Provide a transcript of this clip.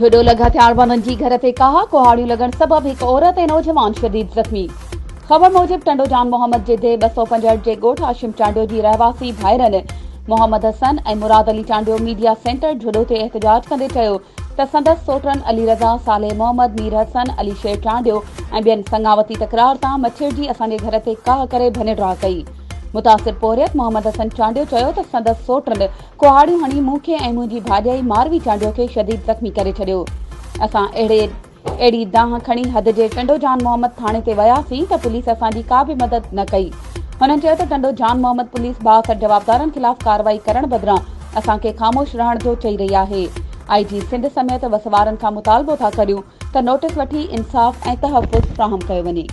झुडोलग हथियारबंदनि जी घर ते काह कुहाड़ियूं लगण सबब एक औरत ऐं नौजवान शदीद जख्मी। ख़बर मूजिब टंडो जान मोहम्मद जे दे 265 जे ॻोठ हाशिम चांडियो जी रहवासी भाइरनि मोहम्मद हसन ऐं मुराद अली चांडियो मीडिया सेंटर झुडो ते एहतजाज कंदे चयो त संदसि सोटरनि अली रज़ा, साले मोहम्मद, मीर हसन, अली शेर चांडियो ऐं ॿियनि संगावती तकरार तां मछिड़जी असांजे घर ते काह करे भनिड़ा कई। मुतासिर पोरियत मोहम्मद हसन चांडियो चयो त संदसि सोटरनि कुहाड़ियूं हणी मूंखे ऐं मुंहिंजी भाॼाई मारवी चांडियो खे शदीद ज़ख्मी करे छॾियो। असां अहिड़ी दांह खणी हद जे टंडो जान मोहम्मद थाणे ते वियासीं त पुलिस असांजी का बि मदद न कई। हुननि चयो त टंडो जान मोहम्मद पुलिस बाअसर जवाबदारनि ख़िलाफ़ कार्रवाई करण बदिरां असांखे ख़ामोश रहण जो चई रही आहे। IG सिंध समेत वसवारनि खां मुतालबो था करियूं त नोटिस वठी इंसाफ़ ऐं तहफ़ुज़ फ़राहम कयो वञे।